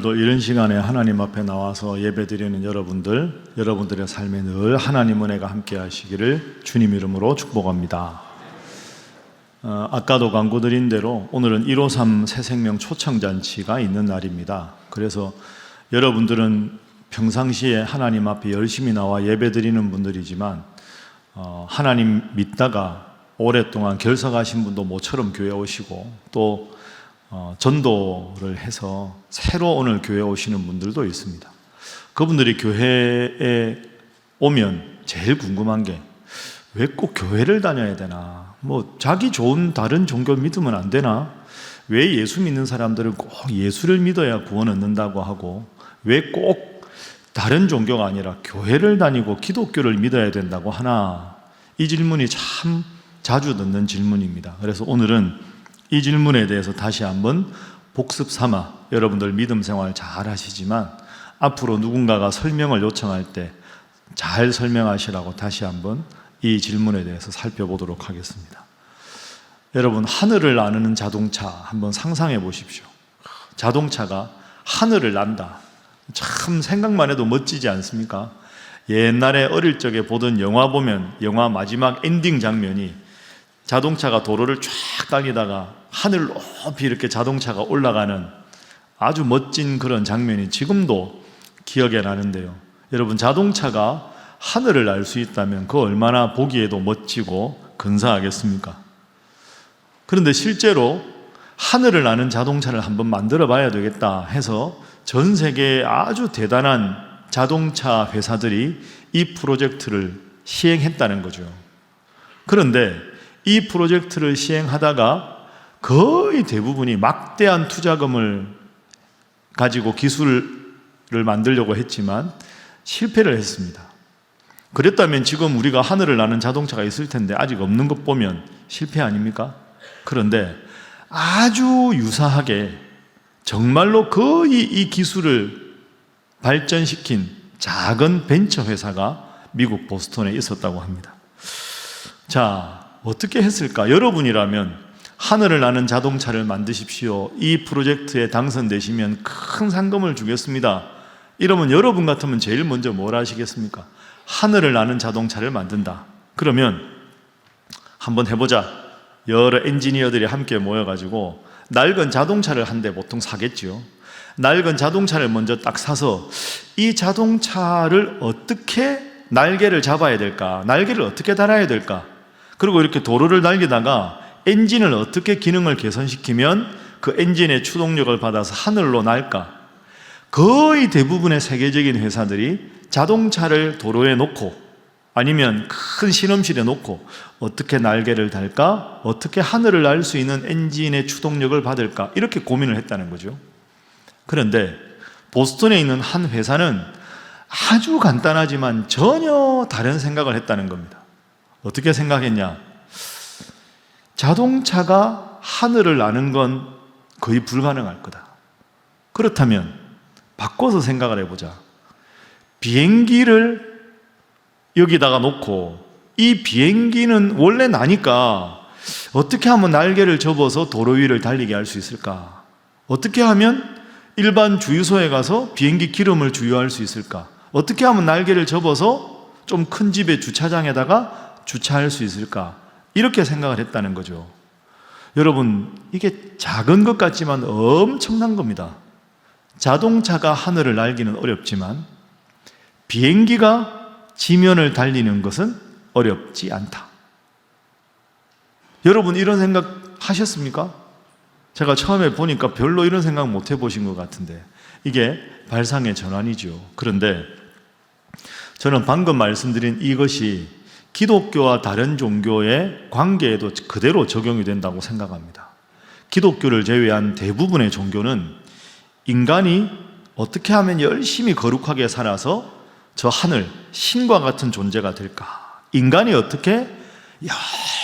오늘도 이런 시간에 하나님 앞에 나와서 예배드리는 여러분들의 삶에 늘 하나님 은혜가 함께 하시기를 주님 이름으로 축복합니다. 아까도 광고 드린 대로 오늘은 153 새생명 초청잔치가 있는 날입니다. 그래서 여러분들은 평상시에 하나님 앞에 열심히 나와 예배드리는 분들이지만 하나님 믿다가 오랫동안 결석하신 분도 모처럼 교회 오시고 또 전도를 해서 새로 오늘 교회에 오시는 분들도 있습니다. 그분들이 교회에 오면 제일 궁금한 게 왜 꼭 교회를 다녀야 되나? 자기 좋은 다른 종교 믿으면 안 되나? 왜 예수 믿는 사람들은 꼭 예수를 믿어야 구원 얻는다고 하고 왜 꼭 다른 종교가 아니라 교회를 다니고 기독교를 믿어야 된다고 하나? 이 질문이 참 자주 듣는 질문입니다. 그래서 오늘은 이 질문에 대해서 다시 한번 복습 삼아 여러분들 믿음 생활 잘 하시지만 앞으로 누군가가 설명을 요청할 때 잘 설명하시라고 다시 한번 이 질문에 대해서 살펴보도록 하겠습니다. 여러분, 하늘을 나르는 자동차 한번 상상해 보십시오. 자동차가 하늘을 난다. 참 생각만 해도 멋지지 않습니까? 옛날에 어릴 적에 보던 영화 보면 영화 마지막 엔딩 장면이 자동차가 도로를 쫙 달리다가 하늘 높이 이렇게 자동차가 올라가는 아주 멋진 그런 장면이 지금도 기억에 나는데요. 여러분, 자동차가 하늘을 날 수 있다면 그 얼마나 보기에도 멋지고 근사하겠습니까? 그런데 실제로 하늘을 나는 자동차를 한번 만들어 봐야 되겠다 해서 전 세계에 아주 대단한 자동차 회사들이 이 프로젝트를 시행했다는 거죠. 그런데 이 프로젝트를 시행하다가 거의 대부분이 막대한 투자금을 가지고 기술을 만들려고 했지만 실패를 했습니다. 그랬다면 지금 우리가 하늘을 나는 자동차가 있을 텐데 아직 없는 것 보면 실패 아닙니까? 그런데 아주 유사하게 정말로 거의 이 기술을 발전시킨 작은 벤처 회사가 미국 보스턴에 있었다고 합니다. 자, 어떻게 했을까? 여러분이라면 하늘을 나는 자동차를 만드십시오. 이 프로젝트에 당선되시면 큰 상금을 주겠습니다. 이러면 여러분 같으면 제일 먼저 뭘 하시겠습니까? 하늘을 나는 자동차를 만든다. 그러면 한번 해보자. 여러 엔지니어들이 함께 모여가지고 낡은 자동차를 한 대 보통 사겠죠. 낡은 자동차를 먼저 딱 사서 이 자동차를 어떻게 날개를 잡아야 될까? 날개를 어떻게 달아야 될까? 그리고 이렇게 도로를 달리다가 엔진을 어떻게 기능을 개선시키면 그 엔진의 추동력을 받아서 하늘로 날까? 거의 대부분의 세계적인 회사들이 자동차를 도로에 놓고 아니면 큰 실험실에 놓고 어떻게 날개를 달까? 어떻게 하늘을 날 수 있는 엔진의 추동력을 받을까? 이렇게 고민을 했다는 거죠. 그런데 보스턴에 있는 한 회사는 아주 간단하지만 전혀 다른 생각을 했다는 겁니다. 어떻게 생각했냐? 자동차가 하늘을 나는 건 거의 불가능할 거다. 그렇다면 바꿔서 생각을 해보자. 비행기를 여기다가 놓고 이 비행기는 원래 나니까 어떻게 하면 날개를 접어서 도로 위를 달리게 할 수 있을까? 어떻게 하면 일반 주유소에 가서 비행기 기름을 주유할 수 있을까? 어떻게 하면 날개를 접어서 좀 큰 집의 주차장에다가 주차할 수 있을까? 이렇게 생각을 했다는 거죠. 여러분, 이게 작은 것 같지만 엄청난 겁니다. 자동차가 하늘을 날기는 어렵지만 비행기가 지면을 달리는 것은 어렵지 않다. 여러분, 이런 생각 하셨습니까? 제가 처음에 보니까 별로 이런 생각 못 해보신 것 같은데 이게 발상의 전환이죠. 그런데 저는 방금 말씀드린 이것이 기독교와 다른 종교의 관계에도 그대로 적용이 된다고 생각합니다. 기독교를 제외한 대부분의 종교는 인간이 어떻게 하면 열심히 거룩하게 살아서 저 하늘, 신과 같은 존재가 될까? 인간이 어떻게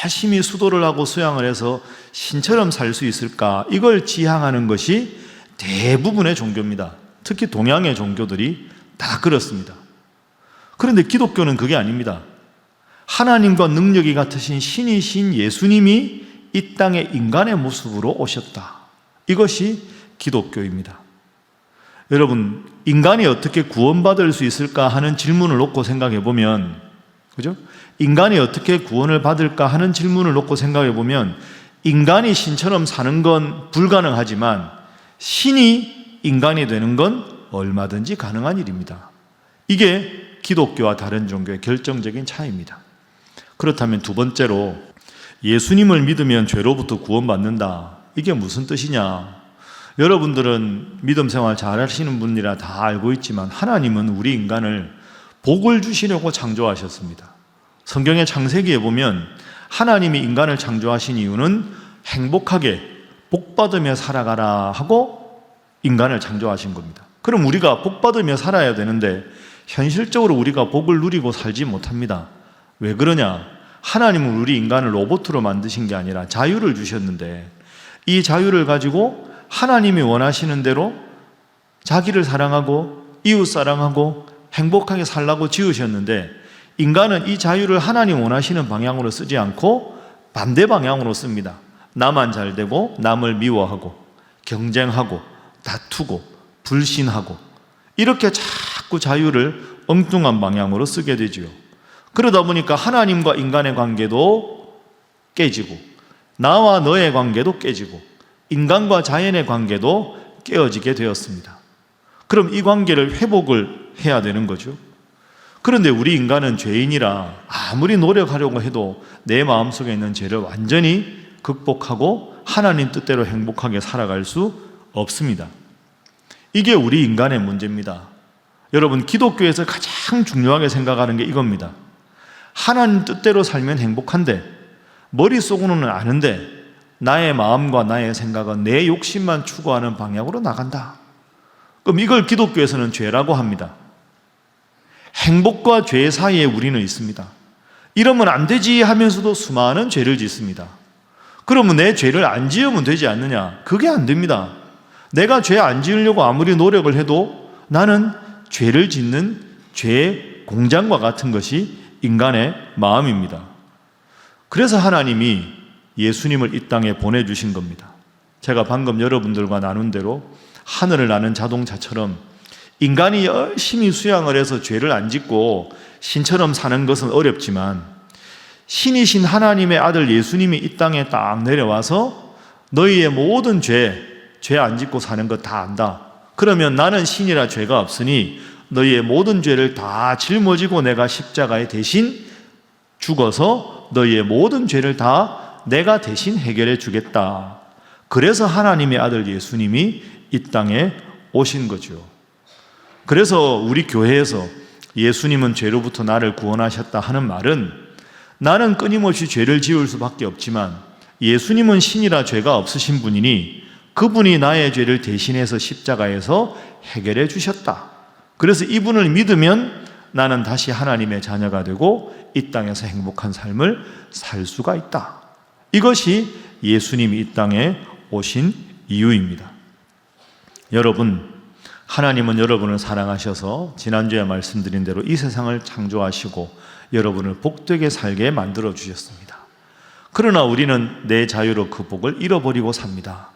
열심히 수도를 하고 수양을 해서 신처럼 살 수 있을까? 이걸 지향하는 것이 대부분의 종교입니다. 특히 동양의 종교들이 다 그렇습니다. 그런데 기독교는 그게 아닙니다. 하나님과 능력이 같으신 신이신 예수님이 이 땅에 인간의 모습으로 오셨다. 이것이 기독교입니다. 여러분, 인간이 어떻게 구원받을 수 있을까 하는 질문을 놓고 생각해 보면, 그죠? 인간이 어떻게 구원을 받을까 하는 질문을 놓고 생각해 보면, 인간이 신처럼 사는 건 불가능하지만 신이 인간이 되는 건 얼마든지 가능한 일입니다. 이게 기독교와 다른 종교의 결정적인 차이입니다. 그렇다면 두 번째로, 예수님을 믿으면 죄로부터 구원받는다. 이게 무슨 뜻이냐? 여러분들은 믿음 생활 잘 하시는 분이라 다 알고 있지만 하나님은 우리 인간을 복을 주시려고 창조하셨습니다. 성경의 창세기에 보면 하나님이 인간을 창조하신 이유는 행복하게 복받으며 살아가라 하고 인간을 창조하신 겁니다. 그럼 우리가 복받으며 살아야 되는데 현실적으로 우리가 복을 누리고 살지 못합니다. 왜 그러냐? 하나님은 우리 인간을 로봇으로 만드신 게 아니라 자유를 주셨는데 이 자유를 가지고 하나님이 원하시는 대로 자기를 사랑하고 이웃 사랑하고 행복하게 살라고 지으셨는데 인간은 이 자유를 하나님 원하시는 방향으로 쓰지 않고 반대 방향으로 씁니다. 나만 잘 되고 남을 미워하고 경쟁하고 다투고 불신하고 이렇게 자꾸 자유를 엉뚱한 방향으로 쓰게 되지요. 그러다 보니까 하나님과 인간의 관계도 깨지고 나와 너의 관계도 깨지고 인간과 자연의 관계도 깨어지게 되었습니다. 그럼 이 관계를 회복을 해야 되는 거죠. 그런데 우리 인간은 죄인이라 아무리 노력하려고 해도 내 마음속에 있는 죄를 완전히 극복하고 하나님 뜻대로 행복하게 살아갈 수 없습니다. 이게 우리 인간의 문제입니다. 여러분, 기독교에서 가장 중요하게 생각하는 게 이겁니다. 하나님 뜻대로 살면 행복한데 머릿속으로는 아는데 나의 마음과 나의 생각은 내 욕심만 추구하는 방향으로 나간다. 그럼 이걸 기독교에서는 죄라고 합니다. 행복과 죄 사이에 우리는 있습니다. 이러면 안 되지 하면서도 수많은 죄를 짓습니다. 그러면 내 죄를 안 지으면 되지 않느냐? 그게 안 됩니다. 내가 죄 안 지으려고 아무리 노력을 해도 나는 죄를 짓는 죄의 공장과 같은 것이 인간의 마음입니다. 그래서 하나님이 예수님을 이 땅에 보내주신 겁니다. 제가 방금 여러분들과 나눈 대로 하늘을 나는 자동차처럼 인간이 열심히 수양을 해서 죄를 안 짓고 신처럼 사는 것은 어렵지만 신이신 하나님의 아들 예수님이 이 땅에 딱 내려와서 너희의 모든 죄 안 짓고 사는 것 다 안다. 그러면 나는 신이라 죄가 없으니 너희의 모든 죄를 다 짊어지고 내가 십자가에 대신 죽어서 너희의 모든 죄를 다 내가 대신 해결해 주겠다. 그래서 하나님의 아들 예수님이 이 땅에 오신 거죠. 그래서 우리 교회에서 예수님은 죄로부터 나를 구원하셨다 하는 말은 나는 끊임없이 죄를 지을 수밖에 없지만 예수님은 신이라 죄가 없으신 분이니 그분이 나의 죄를 대신해서 십자가에서 해결해 주셨다. 그래서 이분을 믿으면 나는 다시 하나님의 자녀가 되고 이 땅에서 행복한 삶을 살 수가 있다. 이것이 예수님이 이 땅에 오신 이유입니다. 여러분, 하나님은 여러분을 사랑하셔서 지난주에 말씀드린 대로 이 세상을 창조하시고 여러분을 복되게 살게 만들어 주셨습니다. 그러나 우리는 내 자유로 그 복을 잃어버리고 삽니다.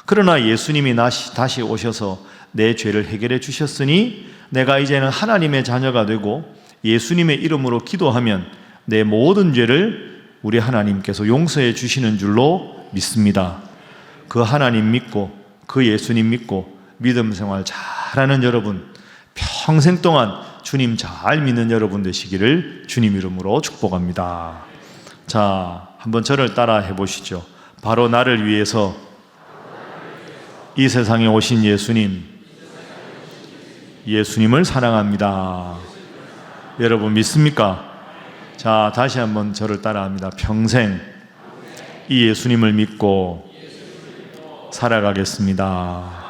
그러나 예수님이 다시 오셔서 내 죄를 해결해 주셨으니 내가 이제는 하나님의 자녀가 되고 예수님의 이름으로 기도하면 내 모든 죄를 우리 하나님께서 용서해 주시는 줄로 믿습니다. 그 하나님 믿고 그 예수님 믿고 믿음 생활 잘하는 여러분, 평생 동안 주님 잘 믿는 여러분 되시기를 주님 이름으로 축복합니다. 자, 한번 저를 따라 해보시죠. 바로 나를 위해서 이 세상에 오신 예수님을 사랑합니다. 여러분 믿습니까? 자, 다시 한번 저를 따라합니다. 평생 이 예수님을 믿고 살아가겠습니다.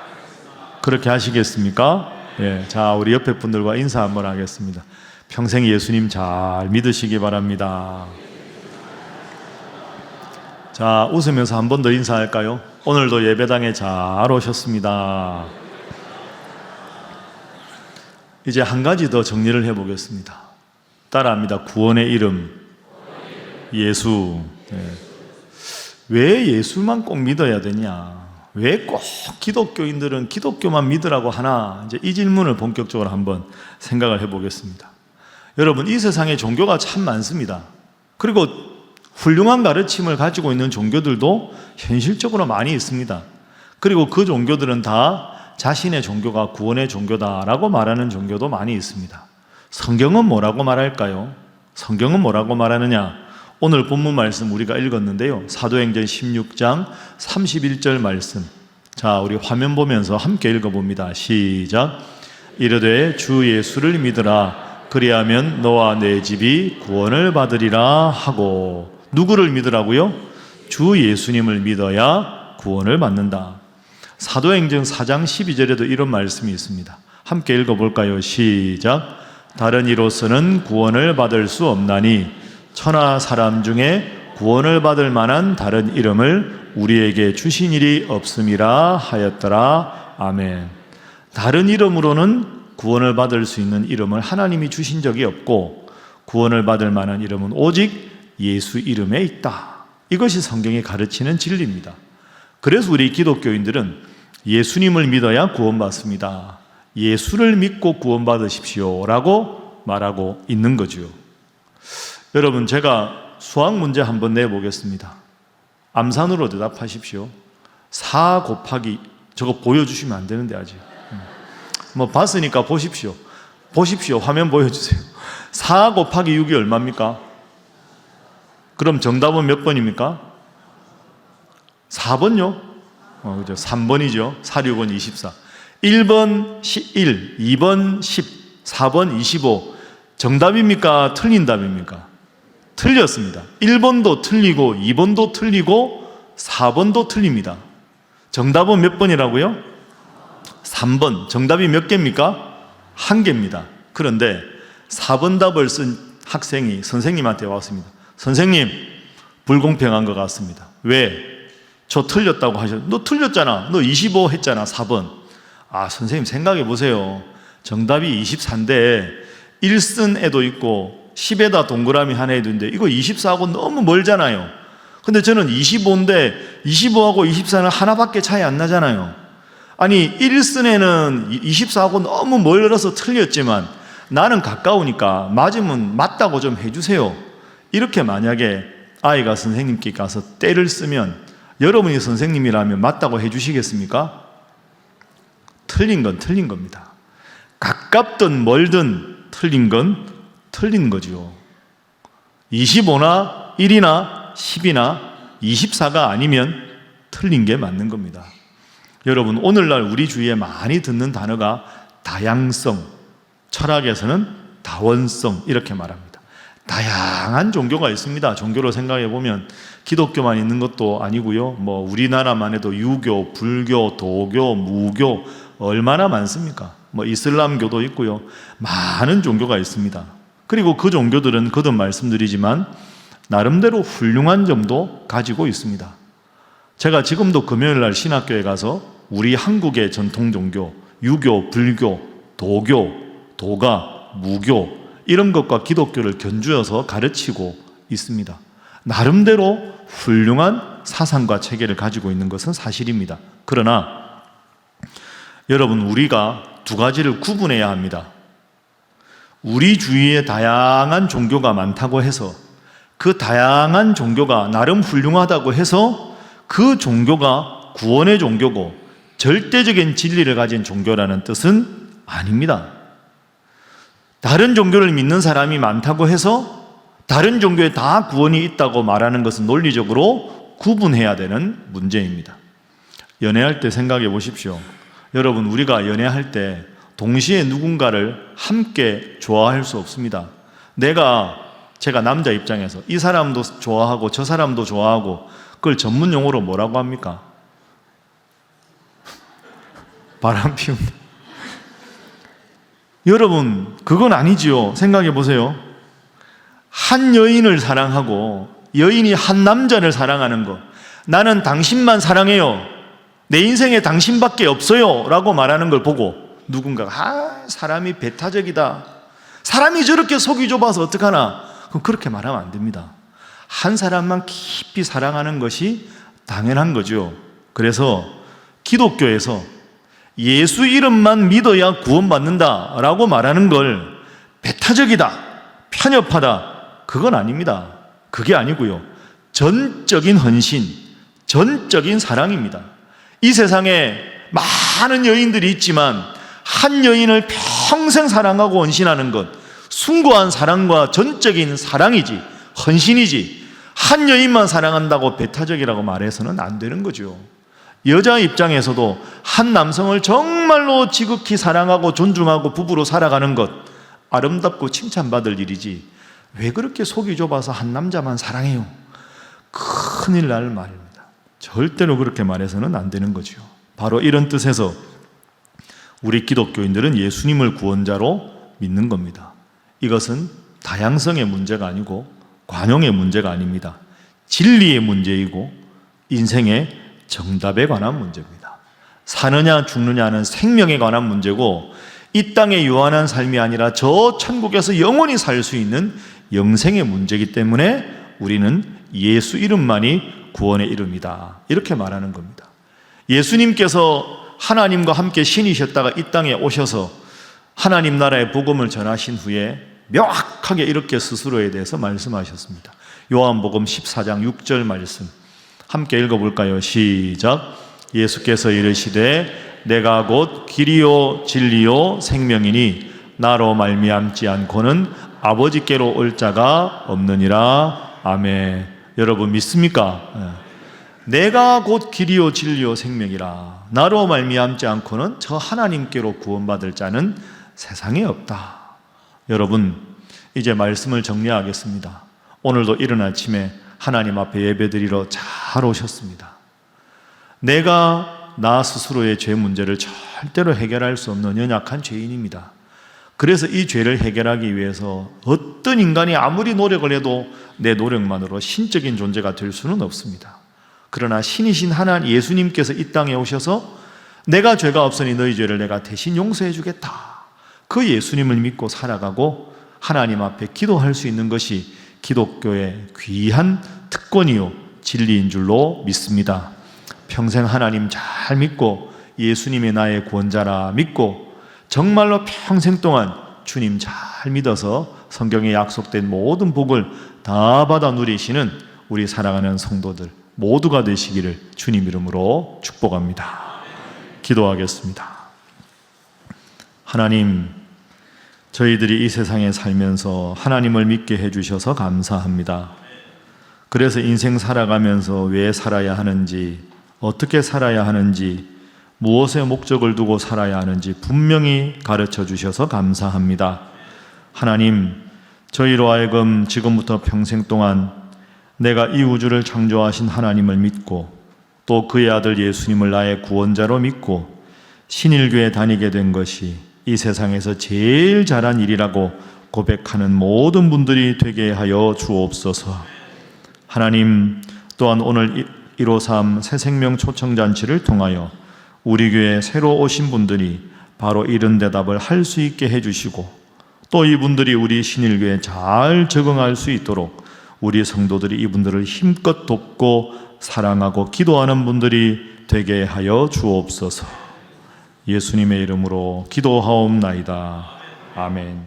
그렇게 하시겠습니까? 예, 자, 우리 옆에 분들과 인사 한번 하겠습니다. 평생 예수님 잘 믿으시기 바랍니다. 자, 웃으면서 한 번 더 인사할까요? 오늘도 예배당에 잘 오셨습니다. 이제 한 가지 더 정리를 해보겠습니다. 따라합니다. 구원의 이름 예수. 네. 왜 예수만 꼭 믿어야 되냐? 왜 꼭 기독교인들은 기독교만 믿으라고 하나? 이제 이 질문을 본격적으로 한번 생각을 해보겠습니다. 여러분, 이 세상에 종교가 참 많습니다. 그리고 훌륭한 가르침을 가지고 있는 종교들도 현실적으로 많이 있습니다. 그리고 그 종교들은 다 자신의 종교가 구원의 종교다라고 말하는 종교도 많이 있습니다. 성경은 뭐라고 말할까요? 성경은 뭐라고 말하느냐? 오늘 본문 말씀 우리가 읽었는데요. 사도행전 16장 31절 말씀. 자, 우리 화면 보면서 함께 읽어봅니다. 시작. 이르되 주 예수를 믿으라. 그리하면 너와 내 집이 구원을 받으리라 하고. 누구를 믿으라고요? 주 예수님을 믿어야 구원을 받는다. 사도행전 4장 12절에도 이런 말씀이 있습니다. 함께 읽어볼까요? 시작. 다른 이로서는 구원을 받을 수 없나니 천하 사람 중에 구원을 받을 만한 다른 이름을 우리에게 주신 일이 없음이라 하였더라. 아멘. 다른 이름으로는 구원을 받을 수 있는 이름을 하나님이 주신 적이 없고 구원을 받을 만한 이름은 오직 예수 이름에 있다. 이것이 성경이 가르치는 진리입니다. 그래서 우리 기독교인들은 예수님을 믿어야 구원받습니다. 예수를 믿고 구원받으십시오 라고 말하고 있는 거죠. 여러분, 제가 수학 문제 한번 내보겠습니다. 암산으로 대답하십시오. 4 곱하기, 저거 보여주시면 안 되는데 아직. 뭐 봤으니까 보십시오. 보십시오. 화면 보여주세요. 4 곱하기 6이 얼마입니까? 그럼 정답은 몇 번입니까? 4번요? 그죠? 3번이죠. 4, 6은 24. 1번 1, 2번 10, 4번 25. 정답입니까? 틀린 답입니까? 틀렸습니다. 1번도 틀리고 2번도 틀리고 4번도 틀립니다. 정답은 몇 번이라고요? 3번. 정답이 몇 개입니까? 1개입니다. 그런데 4번 답을 쓴 학생이 선생님한테 왔습니다. 선생님, 불공평한 것 같습니다. 왜? 저 틀렸다고 하셨. 너 틀렸잖아. 너 25 했잖아. 4번. 아, 선생님 생각해 보세요. 정답이 24인데 1 쓴 애도 있고 10에다 동그라미 하나 해도 있는데 이거 24하고 너무 멀잖아요. 근데 저는 25인데 25하고 24는 하나밖에 차이 안 나잖아요. 아니 1 쓴 애는 24하고 너무 멀어서 틀렸지만 나는 가까우니까 맞으면 맞다고 좀 해주세요. 이렇게 만약에 아이가 선생님께 가서 때를 쓰면 여러분이 선생님이라면 맞다고 해주시겠습니까? 틀린 건 틀린 겁니다. 가깝든 멀든 틀린 건 틀린 거죠. 25나 1이나 10이나 24가 아니면 틀린 게 맞는 겁니다. 여러분, 오늘날 우리 주위에 많이 듣는 단어가 다양성, 철학에서는 다원성 이렇게 말합니다. 다양한 종교가 있습니다. 종교로 생각해 보면 기독교만 있는 것도 아니고요. 뭐 우리나라만 해도 유교, 불교, 도교, 무교 얼마나 많습니까? 뭐 이슬람교도 있고요. 많은 종교가 있습니다. 그리고 그 종교들은 거듭 말씀드리지만 나름대로 훌륭한 점도 가지고 있습니다. 제가 지금도 금요일날 신학교에 가서 우리 한국의 전통 종교, 유교, 불교, 도교, 도가, 무교 이런 것과 기독교를 견주어서 가르치고 있습니다. 나름대로 훌륭한 사상과 체계를 가지고 있는 것은 사실입니다. 그러나 여러분, 우리가 두 가지를 구분해야 합니다. 우리 주위에 다양한 종교가 많다고 해서 그 다양한 종교가 나름 훌륭하다고 해서 그 종교가 구원의 종교고 절대적인 진리를 가진 종교라는 뜻은 아닙니다. 다른 종교를 믿는 사람이 많다고 해서 다른 종교에 다 구원이 있다고 말하는 것은 논리적으로 구분해야 되는 문제입니다. 연애할 때 생각해 보십시오. 여러분, 우리가 연애할 때 동시에 누군가를 함께 좋아할 수 없습니다. 제가 남자 입장에서 이 사람도 좋아하고 저 사람도 좋아하고 그걸 전문 용어로 뭐라고 합니까? 바람 피운다. 여러분, 그건 아니지요. 생각해 보세요. 한 여인을 사랑하고 여인이 한 남자를 사랑하는 것. 나는 당신만 사랑해요. 내 인생에 당신밖에 없어요. 라고 말하는 걸 보고 누군가가 사람이 배타적이다. 사람이 저렇게 속이 좁아서 어떡하나. 그럼 그렇게 말하면 안 됩니다. 한 사람만 깊이 사랑하는 것이 당연한 거죠. 그래서 기독교에서 예수 이름만 믿어야 구원받는다라고 말하는 걸 배타적이다, 편협하다, 그건 아닙니다. 그게 아니고요. 전적인 헌신, 전적인 사랑입니다. 이 세상에 많은 여인들이 있지만 한 여인을 평생 사랑하고 헌신하는 것, 숭고한 사랑과 전적인 사랑이지, 헌신이지, 한 여인만 사랑한다고 배타적이라고 말해서는 안 되는 거죠. 여자 입장에서도 한 남성을 정말로 지극히 사랑하고 존중하고 부부로 살아가는 것, 아름답고 칭찬받을 일이지, 왜 그렇게 속이 좁아서 한 남자만 사랑해요? 큰일 날 말입니다. 절대로 그렇게 말해서는 안 되는 거죠. 바로 이런 뜻에서 우리 기독교인들은 예수님을 구원자로 믿는 겁니다. 이것은 다양성의 문제가 아니고 관용의 문제가 아닙니다. 진리의 문제이고 인생의 정답에 관한 문제입니다. 사느냐 죽느냐는 생명에 관한 문제고, 이 땅의 유한한 삶이 아니라 저 천국에서 영원히 살 수 있는 영생의 문제이기 때문에 우리는 예수 이름만이 구원의 이름이다, 이렇게 말하는 겁니다. 예수님께서 하나님과 함께 신이셨다가 이 땅에 오셔서 하나님 나라의 복음을 전하신 후에 명확하게 이렇게 스스로에 대해서 말씀하셨습니다. 요한복음 14장 6절 말씀 함께 읽어볼까요? 시작. 예수께서 이르시되 내가 곧 길이요 진리요 생명이니 나로 말미암지 않고는 아버지께로 올 자가 없느니라. 아멘. 여러분 믿습니까? 내가 곧 길이요 진리요 생명이라. 나로 말미암지 않고는 저 하나님께로 구원받을 자는 세상에 없다. 여러분, 이제 말씀을 정리하겠습니다. 오늘도 이른 아침에 하나님 앞에 예배드리러 잘 오셨습니다. 내가 나 스스로의 죄 문제를 절대로 해결할 수 없는 연약한 죄인입니다. 그래서 이 죄를 해결하기 위해서 어떤 인간이 아무리 노력을 해도 내 노력만으로 신적인 존재가 될 수는 없습니다. 그러나 신이신 하나님 예수님께서 이 땅에 오셔서 내가 죄가 없으니 너희 죄를 내가 대신 용서해 주겠다, 그 예수님을 믿고 살아가고 하나님 앞에 기도할 수 있는 것이 기독교의 귀한 특권이요 진리인 줄로 믿습니다. 평생 하나님 잘 믿고 예수님이 나의 구원자라 믿고 정말로 평생 동안 주님 잘 믿어서 성경에 약속된 모든 복을 다 받아 누리시는 우리 사랑하는 성도들 모두가 되시기를 주님 이름으로 축복합니다. 기도하겠습니다. 하나님, 저희들이 이 세상에 살면서 하나님을 믿게 해주셔서 감사합니다. 그래서 인생 살아가면서 왜 살아야 하는지, 어떻게 살아야 하는지, 무엇에 목적을 두고 살아야 하는지 분명히 가르쳐 주셔서 감사합니다. 하나님, 저희로 하여금 지금부터 평생 동안 내가 이 우주를 창조하신 하나님을 믿고 또 그의 아들 예수님을 나의 구원자로 믿고 신일교에 다니게 된 것이 이 세상에서 제일 잘한 일이라고 고백하는 모든 분들이 되게 하여 주옵소서. 하나님, 또한 오늘 153 새생명 초청잔치를 통하여 우리 교회에 새로 오신 분들이 바로 이런 대답을 할 수 있게 해주시고 또 이분들이 우리 신일교에 잘 적응할 수 있도록 우리 성도들이 이분들을 힘껏 돕고 사랑하고 기도하는 분들이 되게 하여 주옵소서. 예수님의 이름으로 기도하옵나이다. 아멘.